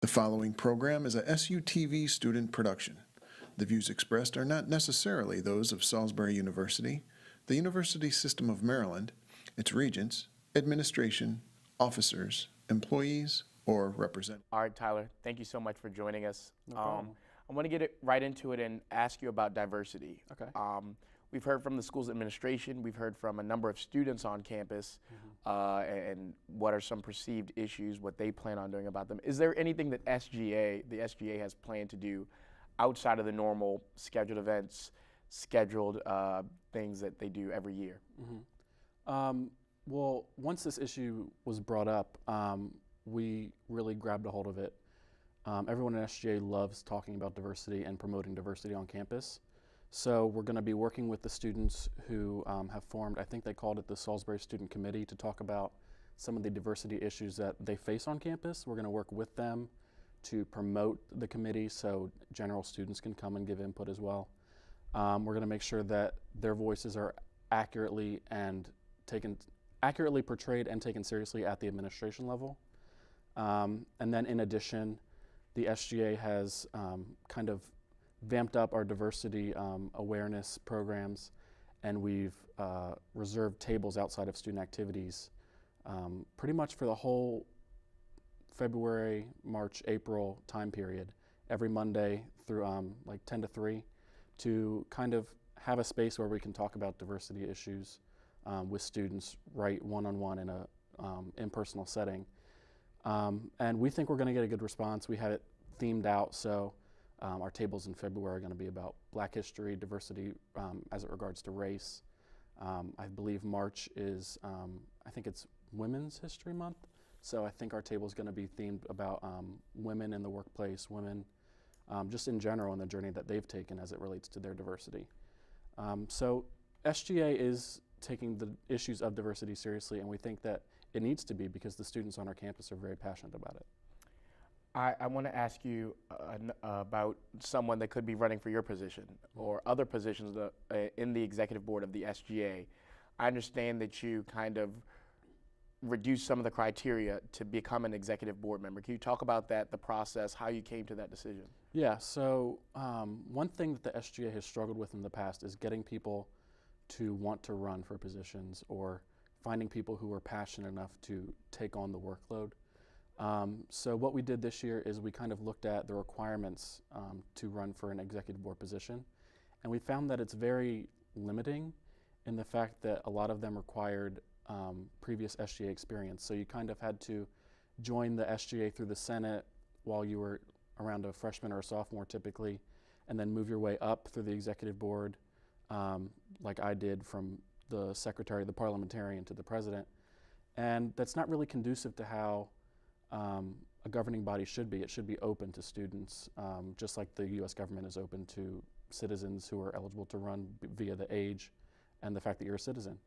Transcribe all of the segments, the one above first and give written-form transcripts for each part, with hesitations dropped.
following program is a SUTV student production. The views expressed are not necessarily those of Salisbury University, the University System of Maryland, its regents, administration, officers, employees, or representatives. All right, Tyler, thank you so much for joining us. No problem. I want to get right into it and ask you about diversity. Okay. We've heard from the school's administration, we've heard from a number of students on campus, and what are some perceived issues, what they plan on doing about them. Is there anything that the SGA has planned to do outside of the normal scheduled events, scheduled things that they do every year? Well, once this issue was brought up, we really grabbed a hold of it. Everyone at SGA loves talking about diversity and promoting diversity on campus. So we're going to be working with the students who have formed, I think they called it the Salisbury Student Committee, to talk about some of the diversity issues that they face on campus. We're going to work with them to promote the committee so general students can come and give input as well. We're going to make sure that their voices are accurately portrayed and taken seriously at the administration level. And then in addition, the SGA has kind of vamped up our diversity awareness programs, and we've reserved tables outside of student activities pretty much for the whole February, March, April time period, every Monday through like 10 to 3, to kind of have a space where we can talk about diversity issues with students right one-on-one in a impersonal setting. And we think we're going to get a good response. We have it themed out, so our tables in February are going to be about Black history, diversity as it regards to race. I believe March is, I think it's Women's History Month, so I think our table is going to be themed about women in the workplace, women just in general in the journey that they've taken as it relates to their diversity. So SGA is taking the issues of diversity seriously, and we think that it needs to be because the students on our campus are very passionate about it. I want to ask you about someone that could be running for your position or other positions in the executive board of the SGA. I understand that you kind of reduced some of the criteria to become an executive board member. Can you talk about that, the process, how you came to that decision? Yeah, so one thing that the SGA has struggled with in the past is getting people to want to run for positions or finding people who are passionate enough to take on the workload. So what we did this year is we kind of looked at the requirements to run for an executive board position, and we found that it's very limiting in the fact that a lot of them required previous SGA experience. So you kind of had to join the SGA through the Senate while you were around a freshman or a sophomore typically, and then move your way up through the executive board like I did from the secretary, the parliamentarian, to the president. And that's not really conducive to how a governing body should be. It should be open to students, just like the U.S. government is open to citizens who are eligible to run via the age and the fact that you're a citizen.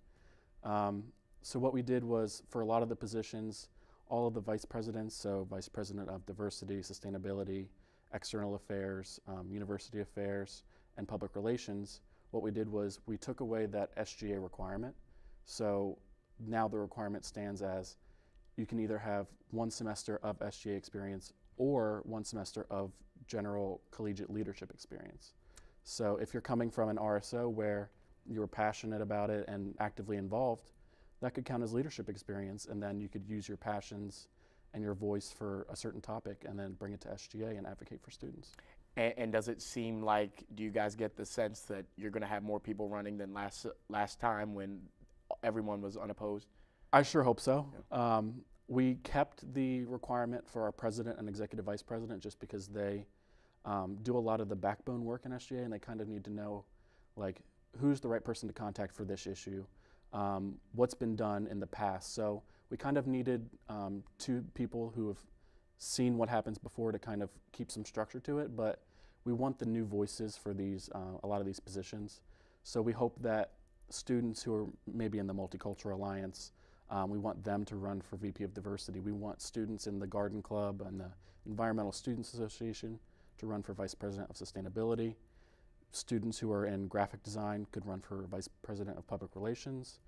So what we did was, for a lot of the positions, all of the vice presidents, so vice president of diversity, sustainability, external affairs, university affairs, and public relations, what we did was we took away that SGA requirement. So now the requirement stands as you can either have 1 semester of SGA experience or 1 semester of general collegiate leadership experience. So if you're coming from an RSO where you're passionate about it and actively involved, that could count as leadership experience, and then you could use your passions and your voice for a certain topic and then bring it to SGA and advocate for students. And does it seem like, do you guys get the sense that you're going to have more people running than last time when everyone was unopposed? I sure hope so. Yeah. We kept the requirement for our president and executive vice president just because they do a lot of the backbone work in SGA, and they kind of need to know, like, who's the right person to contact for this issue, what's been done in the past. So we kind of needed 2 people who have seen what happens before to kind of keep some structure to it, but we want the new voices for these a lot of these positions. So we hope that students who are maybe in the Multicultural Alliance, we want them to run for VP of Diversity. We want students in the Garden Club and the Environmental Students Association to run for Vice President of Sustainability. Students who are in graphic design could run for Vice President of Public Relations,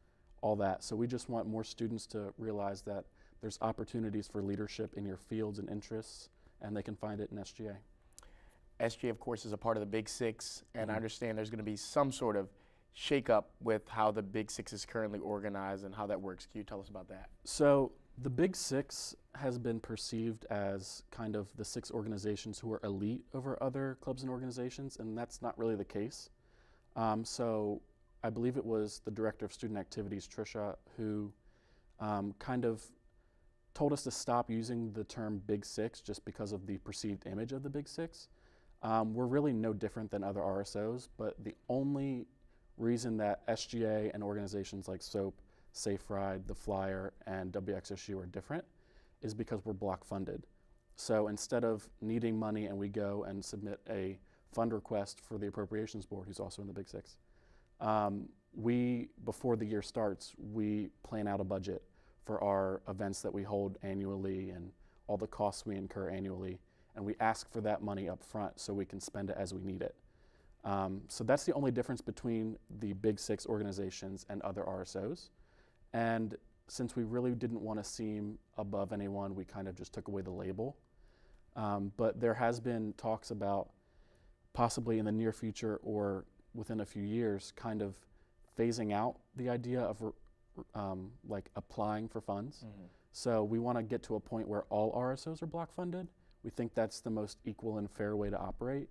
all that. So we just want more students to realize that there's opportunities for leadership in your fields and interests and they can find it in SGA. SGA, of course, is a part of the Big Six, and I understand there's going to be some sort of shakeup with how the Big Six is currently organized and how that works. Can you tell us about that? So the Big Six has been perceived as kind of the 6 organizations who are elite over other clubs and organizations, and that's not really the case. So I believe it was the director of student activities, Trisha, who kind of told us to stop using the term Big Six just because of the perceived image of the Big Six. We're really no different than other RSOs, but the only reason that SGA and organizations like SOAP, Safe Ride, The Flyer, and WXSU are different is because we're block funded. So instead of needing money and we go and submit a fund request for the Appropriations Board, who's also in the Big Six, before the year starts, we plan out a budget for our events that we hold annually and all the costs we incur annually, and we ask for that money up front so we can spend it as we need it. So that's the only difference between the Big Six organizations and other RSOs. And since we really didn't want to seem above anyone, we kind of just took away the label. But there has been talks about possibly in the near future or within a few years kind of phasing out the idea of like applying for funds. Mm-hmm. So we want to get to a point where all RSOs are block funded. We think that's the most equal and fair way to operate,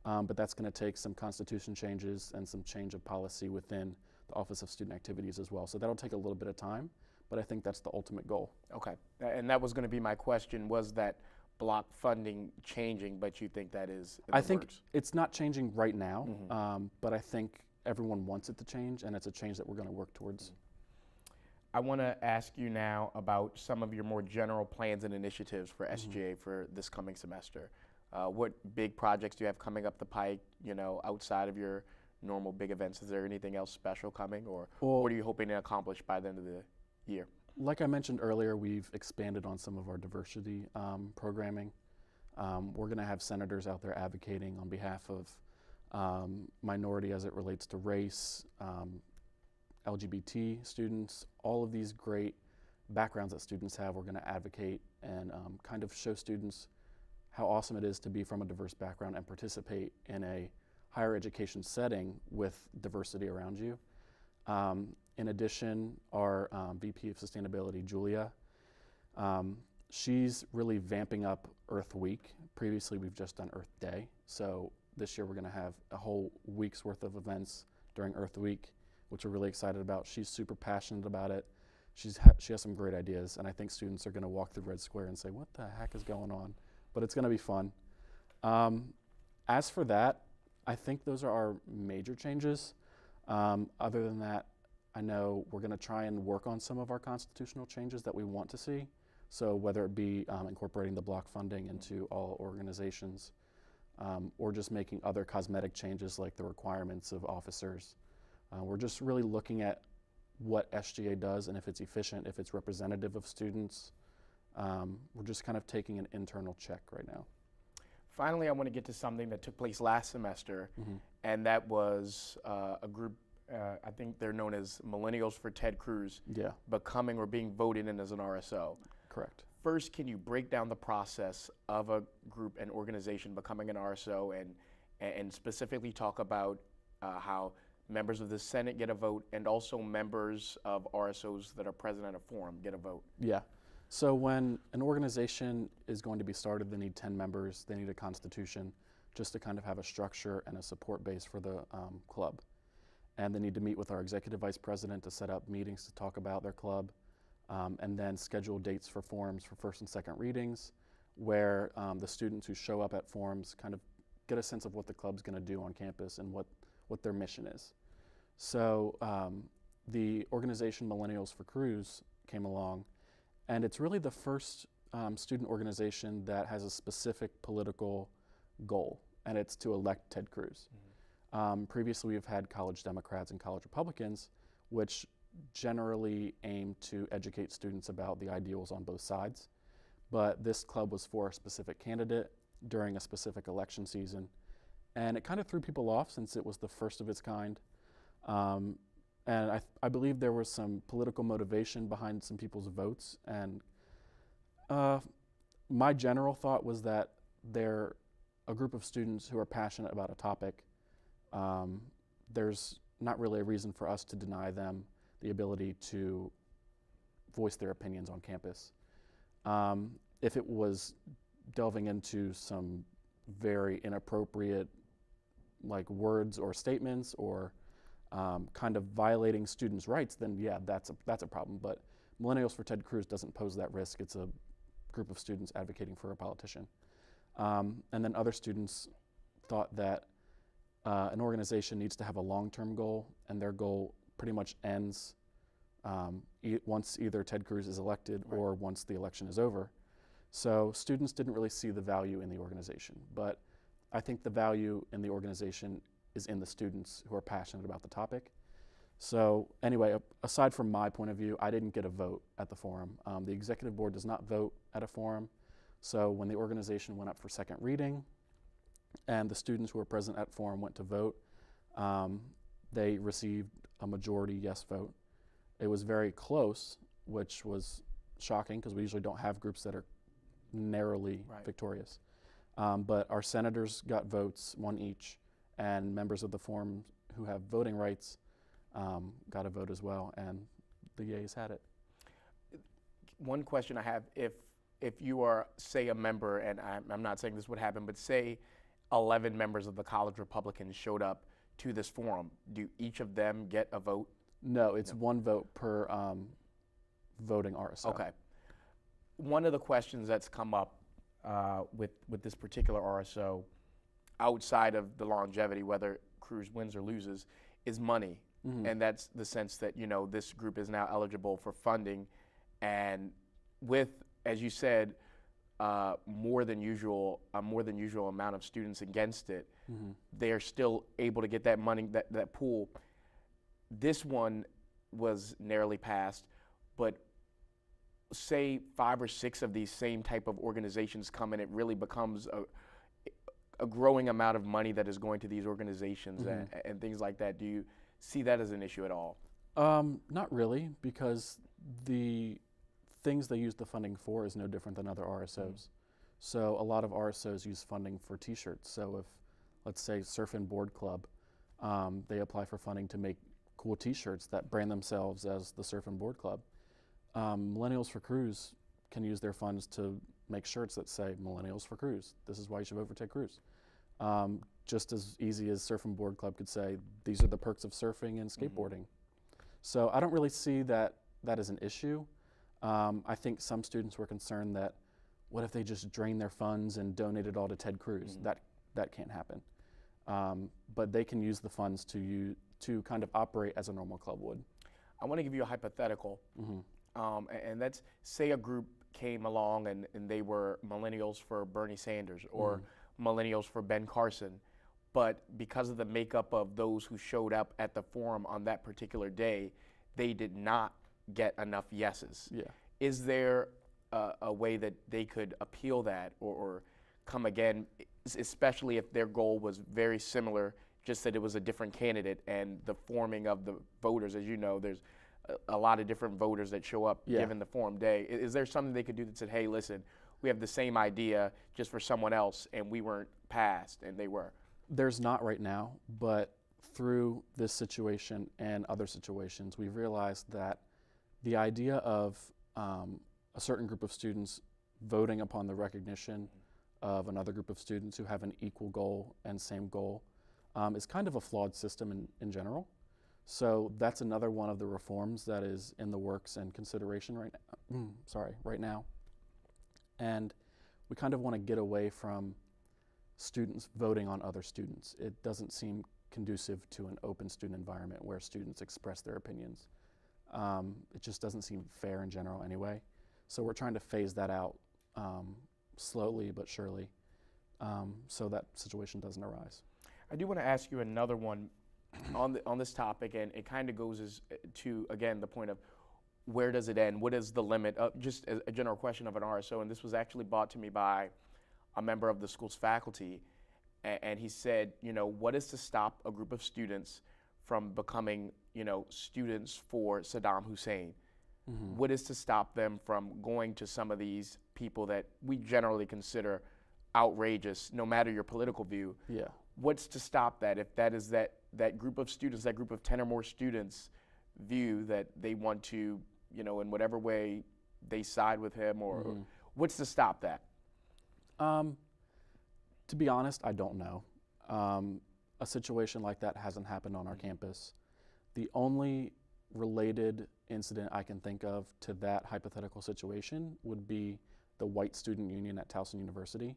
but that's going to take some constitution changes and some change of policy within the Office of Student Activities as well. So that'll take a little bit of time, but I think that's the ultimate goal. Okay, and that was going to be my question, was that block funding changing, but you think that is in I the think works? it's not changing right now, but I think everyone wants it to change, and it's a change that we're going to work towards. I want to ask you now about some of your more general plans and initiatives for SGA for this coming semester. What big projects do you have coming up the pike, outside of your normal big events? Is there anything else special coming, or what are you hoping to accomplish by the end of the year? Like I mentioned earlier, we've expanded on some of our diversity programming. We're going to have senators out there advocating on behalf of minority as it relates to race, LGBT students, all of these great backgrounds that students have. We're going to advocate and kind of show students how awesome it is to be from a diverse background and participate in a higher education setting with diversity around you. In addition, our VP of Sustainability, Julia, she's really vamping up Earth Week. Previously, we've just done Earth Day. So this year, we're going to have a whole week's worth of events during Earth Week, which we're really excited about. She's super passionate about it. She has some great ideas, and I think students are going to walk through Red Square and say, what the heck is going on? But it's going to be fun. As for that, I think those are our major changes. Other than that, I know we're going to try and work on some of our constitutional changes that we want to see. So whether it be incorporating the block funding into all organizations, or just making other cosmetic changes like the requirements of officers. We're just really looking at what SGA does and if it's efficient, if it's representative of students. We're just kind of taking an internal check right now. Finally, I want to get to something that took place last semester, and that was a group, I think they're known as Millennials for Ted Cruz, becoming or being voted in as an RSO. Correct. First, can you break down the process of a group and organization becoming an RSO and specifically talk about how members of the Senate get a vote and also members of RSOs that are present at a forum get a vote? Yeah. So when an organization is going to be started, they need 10 members, they need a constitution just to kind of have a structure and a support base for the club. And they need to meet with our executive vice president to set up meetings to talk about their club, and then schedule dates for forums for first and second readings, where the students who show up at forums kind of get a sense of what the club's going to do on campus and what their mission is. So the organization Millennials for Cruz came along, and it's really the first student organization that has a specific political goal, and it's to elect Ted Cruz. Previously, we've had college Democrats and college Republicans, which generally aim to educate students about the ideals on both sides. But this club was for a specific candidate during a specific election season, and it kind of threw people off since it was the first of its kind. And I believe there was some political motivation behind some people's votes, and my general thought was that they're a group of students who are passionate about a topic. There's not really a reason for us to deny them the ability to voice their opinions on campus. If it was delving into some very inappropriate like words or statements or kind of violating students' rights, then yeah, that's a problem. But Millennials for Ted Cruz doesn't pose that risk. It's a group of students advocating for a politician. And then other students thought that an organization needs to have a long-term goal, and their goal pretty much ends once either Ted Cruz is elected or once the election is over. So students didn't really see the value in the organization, but I think the value in the organization is in the students who are passionate about the topic. So anyway, aside from my point of view, I didn't get a vote at the forum. The executive board does not vote at a forum. So when the organization went up for second reading and the students who were present at forum went to vote, they received a majority yes vote. It was very close, which was shocking because we usually don't have groups that are narrowly victorious. But our senators got votes, one each, and members of the forum who have voting rights got a vote as well, and the yeas had it. One question I have, if you are, say, a member, and I'm not saying this would happen, but say 11 members of the College Republicans showed up to this forum, do each of them get a vote? No, it's one vote per voting RSO. Okay. One of the questions that's come up with this particular RSO, outside of the longevity, whether Cruz wins or loses, is money. Mm-hmm. And that's the sense that, you know, this group is now eligible for funding, and with, as you said, more than usual amount of students against it, mm-hmm. they are still able to get that money, that pool. This one was narrowly passed, but say 5 or 6 of these same type of organizations come in, it really becomes a growing amount of money that is going to these organizations, mm-hmm. and things like that. Do you see that as an issue at all? Not really, because the things they use the funding for is no different than other RSOs. Mm-hmm. So a lot of RSOs use funding for T-shirts. So if, let's say, Surf and Board Club, they apply for funding to make cool T-shirts that brand themselves as the Surf and Board Club. Millennials for Cruz can use their funds to make shirts that say Millennials for Cruz. This is why you should vote for Ted Cruz. Just as easy as Surf and Board Club could say, these are the perks of surfing and skateboarding. Mm-hmm. So I don't really see that as an issue. I think some students were concerned that what if they just drain their funds and donate it all to Ted Cruz? Mm-hmm. That can't happen. But they can use the funds to kind of operate as a normal club would. I want to give you a hypothetical. Mm-hmm. And that's, say a group came along and they were Millennials for Bernie Sanders or mm-hmm. Millennials for Ben Carson, but because of the makeup of those who showed up at the forum on that particular day, they did not get enough yeses. Yeah. Is there a way that they could appeal that or come again, especially if their goal was very similar, just that it was a different candidate and the forming of the voters? As you know, there's a lot of different voters that show up given the forum day. Is there something they could do that said, hey, listen, we have the same idea just for someone else and we weren't passed and they were? There's not right now, but through this situation and other situations, we've realized that the idea of a certain group of students voting upon the recognition of another group of students who have an equal goal and same goal is kind of a flawed system in general. So that's another one of the reforms that is in the works and consideration right now. And we kind of want to get away from students voting on other students. It doesn't seem conducive to an open student environment where students express their opinions. It just doesn't seem fair in general anyway. So we're trying to phase that out slowly but surely so that situation doesn't arise. I do want to ask you another one on this topic, and it kind of goes to, again, the point of where does it end? What is the limit? Just a general question of an RSO, and this was actually brought to me by a member of the school's faculty, and he said, you know, what is to stop a group of students from becoming, you know, students for Saddam Hussein? what is to stop them from going to some of these people that we generally consider outrageous, no matter your political view? Yeah. What's to stop that if that is that group of students, that group of 10 or more students view that they want to, in whatever way they side with him, or what's to stop that? To be honest, I don't know. A situation like that hasn't happened on our campus. The only related incident I can think of to that hypothetical situation would be the white student union at Towson University.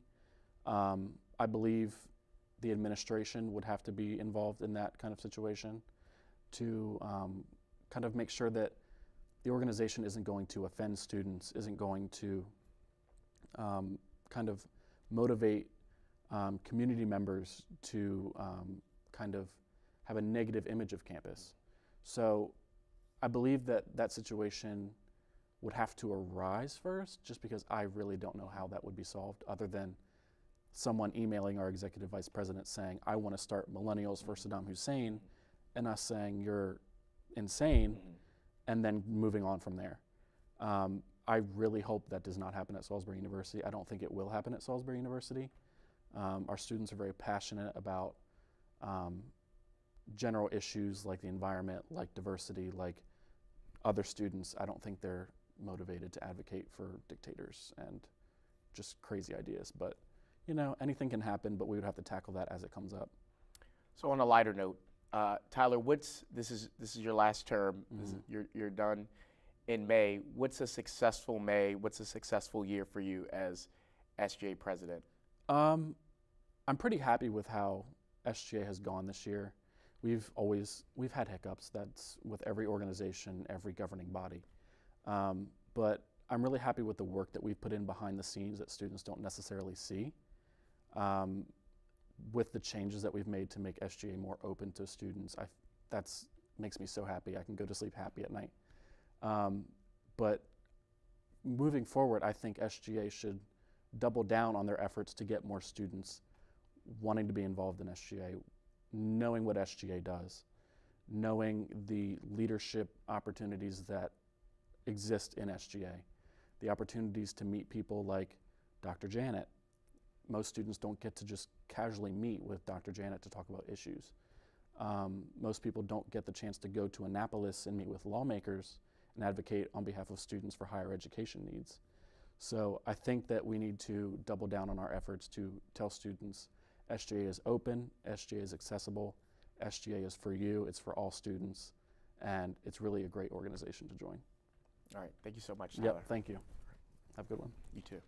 I believe the administration would have to be involved in that kind of situation to kind of make sure that the organization isn't going to offend students, isn't going to kind of motivate community members to kind of have a negative image of campus. So I believe that that situation would have to arise first, just because I really don't know how that would be solved, other than someone emailing our executive vice president saying, I want to start millennials for Saddam Hussein, and us saying you're insane, and then moving on from there. I really hope that does not happen at Salisbury University. I don't think it will happen at Salisbury University. Our students are very passionate about general issues like the environment, like diversity, like other students. I don't think they're motivated to advocate for dictators and just crazy ideas. But anything can happen, but we would have to tackle that as it comes up. So on a lighter note, Tyler, this is your last term. You're done in May. What's a successful May? What's a successful year for you as SGA president? I'm pretty happy with how SGA has gone this year. We've had hiccups. That's with every organization, every governing body. But I'm really happy with the work that we've put in behind the scenes that students don't necessarily see. With the changes that we've made to make SGA more open to students, that's makes me so happy. I can go to sleep happy at night. But moving forward, I think SGA should double down on their efforts to get more students wanting to be involved in SGA, knowing what SGA does, knowing the leadership opportunities that exist in SGA, the opportunities to meet people like Dr. Janet. Most students don't get to just casually meet with Dr. Janet to talk about issues. Most people don't get the chance to go to Annapolis and meet with lawmakers and advocate on behalf of students for higher education needs. So I think that we need to double down on our efforts to tell students SGA is open, SGA is accessible, SGA is for you, it's for all students, and it's really a great organization to join. All right, thank you so much, Tyler. Yep, thank you. Have a good one. You too.